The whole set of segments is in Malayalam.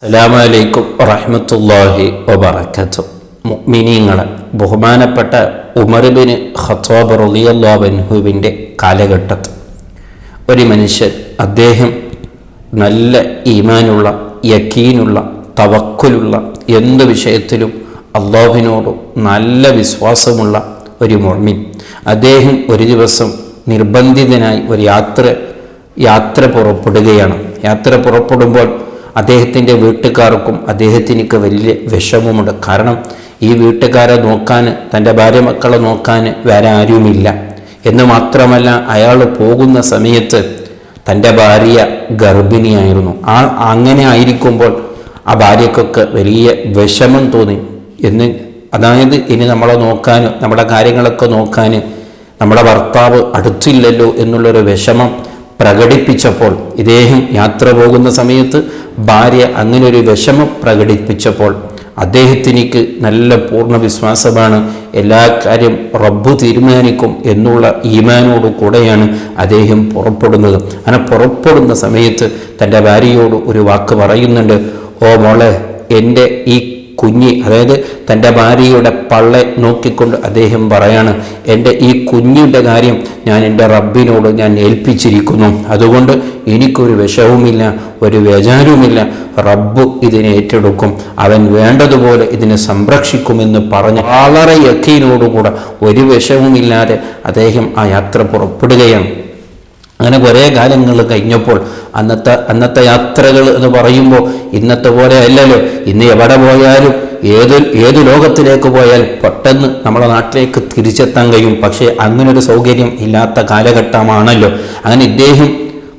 അസ്സലാമു അലൈക്കും വറഹ്മത്തുള്ളാഹി വബറകാതുഹു. മുഅ്മിനീങ്ങളെ, ബഹുമാനപ്പെട്ട ഉമർ ബിൻ ഖത്താബ് റളിയല്ലാഹു അൻഹുവിൻ്റെ കാലഘട്ടത്തിൽ ഒരു മനുഷ്യൻ, അദ്ദേഹം നല്ല ഈമാനുള്ള, യക്കീനുള്ള, തവക്കുലുള്ള, എന്ത് വിഷയത്തിലും അള്ളാഹുവിനോട് നല്ല വിശ്വാസമുള്ള ഒരു മുഅ്മിൻ, അദ്ദേഹം ഒരു ദിവസം നിർബന്ധിതനായി ഒരു യാത്ര പുറപ്പെടുകയാണ്. യാത്ര പുറപ്പെടുമ്പോൾ അദ്ദേഹത്തിൻ്റെ വീട്ടുകാർക്കും അദ്ദേഹത്തിനൊക്കെ വലിയ വിഷമമുണ്ട്. കാരണം ഈ വീട്ടുകാരെ നോക്കാൻ, തൻ്റെ ഭാര്യ മക്കളെ നോക്കാൻ വേറെ ആരുമില്ല എന്ന് മാത്രമല്ല, അയാൾ പോകുന്ന സമയത്ത് തൻ്റെ ഭാര്യ ഗർഭിണിയായിരുന്നു. അങ്ങനെ ആയിരിക്കുമ്പോൾ ആ ഭാര്യക്കൊക്കെ വലിയ വിഷമം തോന്നി. അതായത് ഇനി നമ്മളെ നോക്കാൻ, നമ്മുടെ കാര്യങ്ങളൊക്കെ നോക്കാൻ നമ്മുടെ ഭർത്താവ് അടുത്തില്ലല്ലോ എന്നുള്ളൊരു വിഷമം പ്രകടിപ്പിച്ചപ്പോൾ, ഇദ്ദേഹം യാത്ര പോകുന്ന സമയത്ത് ഭാര്യ അങ്ങനെ ഒരു വിഷമം പ്രകടിപ്പിച്ചപ്പോൾ, അദ്ദേഹത്തിനിക്ക് നല്ല പൂർണ്ണ വിശ്വാസമാണ്, എല്ലാ കാര്യം റബ്ബ് തീരുമാനിക്കും എന്നുള്ള ഈമാനോട് കൂടെയാണ് അദ്ദേഹം പുറപ്പെടുന്നത്. അങ്ങനെ പുറപ്പെടുന്ന സമയത്ത് തൻ്റെ ഭാര്യയോട് ഒരു വാക്ക് പറയുന്നുണ്ട്. ഓ മോളെ, എൻ്റെ ഈ കുഞ്ഞ്, അതായത് തൻ്റെ ഭാര്യയുടെ പള്ളെ നോക്കിക്കൊണ്ട് അദ്ദേഹം പറയാണ്, എൻ്റെ ഈ കുഞ്ഞിൻ്റെ കാര്യം ഞാൻ എൻ്റെ റബ്ബിനോട് ഞാൻ ഏൽപ്പിച്ചിരിക്കുന്നു. അതുകൊണ്ട് എനിക്കൊരു വിഷവുമില്ല, ഒരു വേജാരുമില്ല. റബ്ബ് ഇതിനെ ഏറ്റെടുക്കും, അവൻ വേണ്ടതുപോലെ ഇതിനെ സംരക്ഷിക്കുമെന്ന് പറഞ്ഞ് വളരെ യക്കീനോടുകൂടെ ഒരു വിഷവുമില്ലാതെ അദ്ദേഹം ആ യാത്ര പുറപ്പെടുകയാണ്. അങ്ങനെ കുറേ കാലങ്ങൾ കഴിഞ്ഞപ്പോൾ അന്നത്തെ യാത്രകൾ എന്ന് പറയുമ്പോൾ ഇന്നത്തെ പോലെ അല്ലല്ലോ. ഇന്ന് എവിടെ പോയാലും ഏത് ലോകത്തിലേക്ക് പോയാൽ പെട്ടെന്ന് നമ്മുടെ നാട്ടിലേക്ക് തിരിച്ചെത്താൻ കഴിയും. പക്ഷേ അങ്ങനൊരു സൗകര്യം ഇല്ലാത്ത കാലഘട്ടമാണല്ലോ. അങ്ങനെ ഇദ്ദേഹം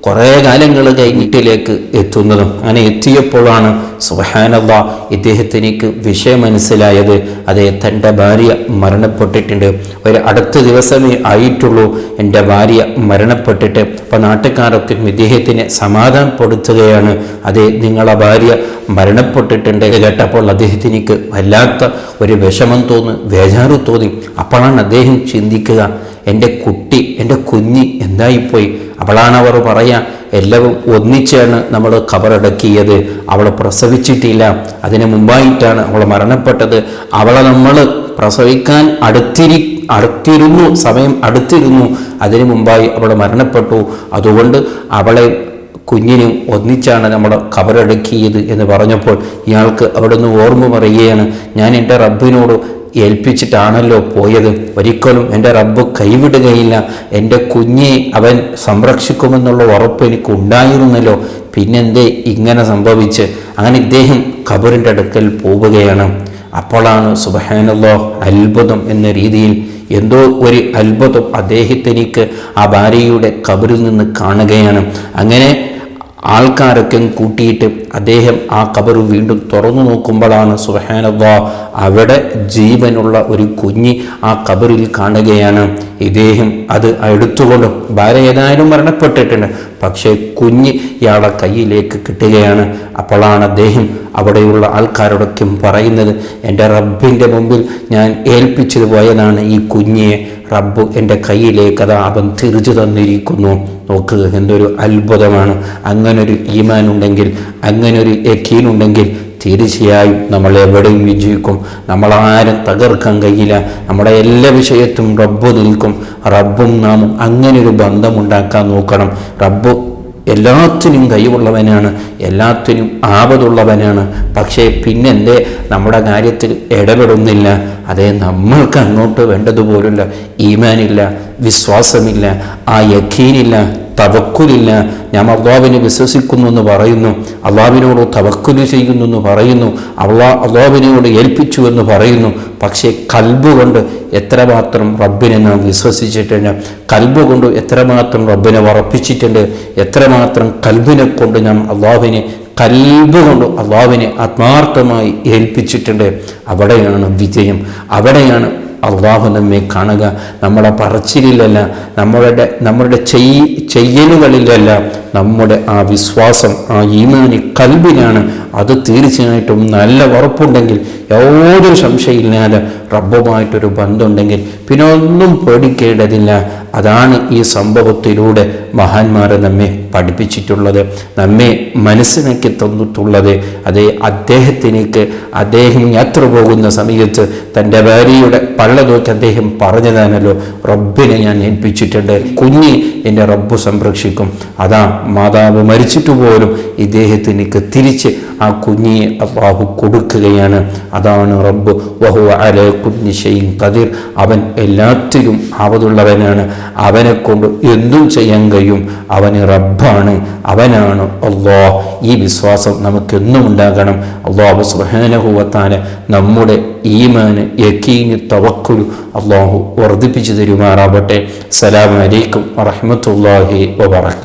കുറേ കാലങ്ങൾ കഴിഞ്ഞിട്ടിലേക്ക് എത്തുന്നതും. അങ്ങനെ എത്തിയപ്പോഴാണ് സുബ്ഹാനല്ലാഹ് ഇദ്ദേഹത്തിനിക്ക് വിഷയം മനസ്സിലായത്. അതേ, തൻ്റെ ഭാര്യ മരണപ്പെട്ടിട്ടുണ്ട്. ഒരു അടുത്ത ദിവസമേ ആയിട്ടുള്ളൂ എൻ്റെ ഭാര്യ മരണപ്പെട്ടിട്ട്. അപ്പോൾ നാട്ടുകാരൊക്കെ ഇദ്ദേഹത്തിനെ സമാധാനപ്പെടുത്തുകയാണ്. അതേ, നിങ്ങളെ ഭാര്യ മരണപ്പെട്ടിട്ടുണ്ട് കേട്ടപ്പോൾ അദ്ദേഹത്തിനിക്ക് വല്ലാത്ത ഒരു വിഷമം തോന്നി, വേജാറ് തോന്നി. അപ്പോഴാണ് അദ്ദേഹം ചിന്തിക്കുക, എൻ്റെ കുട്ടി, എൻ്റെ കുഞ്ഞ് എന്തായിപ്പോയി. അവളാണ് അവർ പറയാ, എല്ലാവരും ഒന്നിച്ചാണ് നമ്മൾ ഖബറടക്കിയത്, അവൾ പ്രസവിച്ചിട്ടില്ല, അതിന് മുമ്പായിട്ടാണ് അവൾ മരണപ്പെട്ടത്. അവളെ നമ്മൾ പ്രസവിക്കാൻ അടുത്തിരുന്നു, സമയം അടുത്തിരുന്നു, അതിനു മുമ്പായി അവൾ മരണപ്പെട്ടു. അതുകൊണ്ട് അവളെ കുഞ്ഞിനും ഒന്നിച്ചാണ് നമ്മൾ ഖബറടക്കിയത് എന്ന് പറഞ്ഞപ്പോൾ ഇയാൾക്ക് അവിടുന്ന് ഓർമ്മ പറയുകയാണ്, ഞാൻ എൻ്റെ റബ്ബിനോട് ഏൽപ്പിച്ചിട്ടാണല്ലോ പോയത്, ഒരിക്കലും എൻ്റെ റബ്ബ് കൈവിടുകയില്ല, എൻ്റെ കുഞ്ഞെ അവൻ സംരക്ഷിക്കുമെന്നുള്ള ഉറപ്പ് എനിക്ക് ഉണ്ടായിരുന്നല്ലോ, പിന്നെന്തേ ഇങ്ങനെ സംഭവിച്ച്. അങ്ങനെ ഇദ്ദേഹം ഖബറിൻ്റെ അടുക്കൽ പോവുകയാണ്. അപ്പോഴാണ് സുബ്ഹാനല്ലാഹ് അത്ഭുതം എന്ന രീതിയിൽ എന്തോ ഒരു അത്ഭുതം അദ്ദേഹത്തിനിക്ക് ആ ഭാര്യയുടെ ഖബറിൽ നിന്ന് കാണുകയാണ്. അങ്ങനെ ആൾക്കാരൊക്കെ കൂട്ടിയിട്ട് അദ്ദേഹം ആ ഖബർ വീണ്ടും തുറന്നു നോക്കുമ്പോഴാണ് സുബ്ഹാനല്ലാഹ് അവിടെ ജീവനുള്ള ഒരു കുഞ്ഞ് ആ ഖബറിൽ കാണുകയാണ്. ഇദ്ദേഹം അത് എടുത്തുകൊണ്ട്, ഭാര്യ ഏതായാലും മരണപ്പെട്ടിട്ടുണ്ട്, പക്ഷേ കുഞ്ഞ് ഇയാളുടെ കയ്യിലേക്ക് കിട്ടുകയാണ്. അപ്പോഴാണ് അദ്ദേഹം അവിടെയുള്ള ആൾക്കാരോടൊക്കെ പറയുന്നത്, എൻ്റെ റബ്ബിൻ്റെ മുമ്പിൽ ഞാൻ ഏൽപ്പിച്ചത് പോയതാണ് ഈ കുഞ്ഞിയെ, റബ്ബ് എൻ്റെ കയ്യിലേക്ക് അതാ അവൻ തിരിച്ചു തന്നിരിക്കുന്നു. നോക്കുക, എന്തൊരു അത്ഭുതമാണ്. അങ്ങനൊരു ഈമാൻ ഉണ്ടെങ്കിൽ, അങ്ങനൊരു യഖീനുണ്ടെങ്കിൽ തീർച്ചയായും നമ്മൾ എവിടെയും വിജയിക്കും. നമ്മളാരും തകർക്കാൻ കഴിയില്ല. നമ്മുടെ എല്ലാ വിഷയത്തും റബ്ബ് നിൽക്കും. റബ്ബും നാമും അങ്ങനൊരു ബന്ധമുണ്ടാക്കാൻ നോക്കണം. റബ്ബ് എല്ലാത്തിനും കഴിവുള്ളവനാണ്, എല്ലാത്തിനും ആപത്തുള്ളവനാണ്. പക്ഷേ പിന്നെന്തേ നമ്മുടെ കാര്യത്തിൽ ഇടപെടുന്നില്ല? അതേ, നമ്മൾക്ക് അങ്ങോട്ട് വേണ്ടതുപോലുള്ള ഈമാനില്ല, വിശ്വാസമില്ല, ആ യഖീനില്ല, തവക്കുലില്ല. ഞാൻ അള്ളാഹുവിനെ വിശ്വസിക്കുന്നു എന്ന് പറയുന്നു, അള്ളാഹുവിനോട് തവക്കുല് ചെയ്യുന്നു എന്ന് പറയുന്നു, അള്ളാഹുവിനോട് ഏൽപ്പിച്ചു എന്ന് പറയുന്നു. പക്ഷേ കൽബ് കൊണ്ട് എത്രമാത്രം റബ്ബിനെ നാം വിശ്വസിച്ചിട്ടുണ്ട്, കൽബ് കൊണ്ട് എത്രമാത്രം റബ്ബിനെ ഉറപ്പിച്ചിട്ടുണ്ട്, എത്രമാത്രം കൽബിനെ കൊണ്ട് നാം കൽബ് കൊണ്ട് അള്ളാഹുവിനെ ആത്മാർത്ഥമായി ഏൽപ്പിച്ചിട്ടുണ്ട്. അവിടെയാണ് വിജയം, അവിടെയാണ് അള്ളാഹു നമ്മെ കാണുക. നമ്മുടെ പറച്ചിലിലല്ല, നമ്മുടെ ചെയ്യലുകളിലല്ല, നമ്മുടെ ആ വിശ്വാസം, ആ ഈമാനി കൽബിലാണ്. അത് തീർച്ചയായിട്ടും നല്ല ഉറപ്പുണ്ടെങ്കിൽ, യാതൊരു സംശയമില്ലാതെ റബ്ബുമായിട്ടൊരു ബന്ധമുണ്ടെങ്കിൽ പിന്നെ ഒന്നും പേടിക്കേണ്ടതില്ല. അതാണ് ഈ സംഭവത്തിലൂടെ മഹാന്മാർ നമ്മെ പഠിപ്പിച്ചിട്ടുള്ളത്, നമ്മെ മനസ്സിലാക്കി തന്നിട്ടുള്ളത്. അതേ അദ്ദേഹം യാത്ര പോകുന്ന സമയത്ത് തൻ്റെ ഭാര്യയുടെ പള്ള നോക്കി അദ്ദേഹം പറഞ്ഞതാണല്ലോ, റബ്ബിനെ ഞാൻ ഏൽപ്പിച്ചിട്ടുണ്ട്, കുഞ്ഞ് എൻ്റെ റബ്ബ് സംരക്ഷിക്കും. അതാ മാതാവ് മരിച്ചിട്ട് പോലും ഇദ്ദേഹത്തിനേക്ക് തിരിച്ച് ആ കുഞ്ഞിയെ അല്ലാഹു കൊടുക്കുകയാണ്. അതാണ് റബ്ബ്. വഹുവ അലാ കുല്ലി ഷൈഇൻ ഖദീർ. അവൻ എല്ലാത്തിലും ആവതുള്ളവനാണ്, അവനെ കൊണ്ട് എന്തും ചെയ്യാൻ കഴിയും. അവന് റബ്ബാണ്, അവനാണ് അല്ലാഹ്. ഈ വിശ്വാസം നമുക്കെന്നും ഉണ്ടാകണം. അല്ലാഹു സുബ്ഹാനഹു വ തആല നമ്മുടെ ഈമാന്, യഖീന്, തവക്കുൽ അല്ലാഹു വർദ്ധിപ്പിച്ചു തരുമാറാവട്ടെ. അസ്സലാമു അലൈക്കും വറഹ്മത്തുള്ളാഹി വബറകാതുഹു.